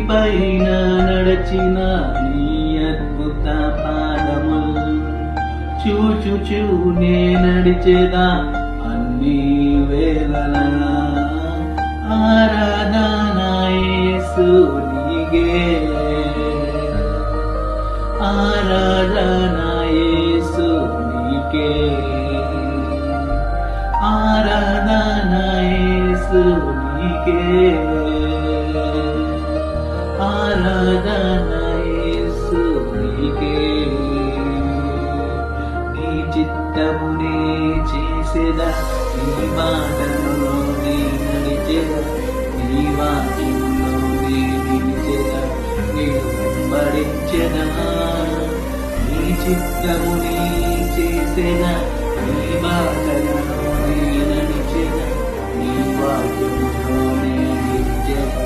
పైన నడచిన నీ అద్భుత పాదములు చూచుచూ నే నడిచేదా అన్ని వేళలా. ఆరాధన యేసు నీకే, ఆరాధన యేసు నీకే, ఆరాధన యేసు నీకే, ఆరాధన యేసు నీకే. నీ చిత్తమునే చేసేదా, నీ మాటలోనే నడిచేదా, నీ వాక్యంలోనే నిలిచేదా, నేను వెంబడించెదా. నీ చిత్తమునే చేసేదా, నీ మాటలోనే నడిచేదా, నీ వాక్యంలోనే నిలిచేదా,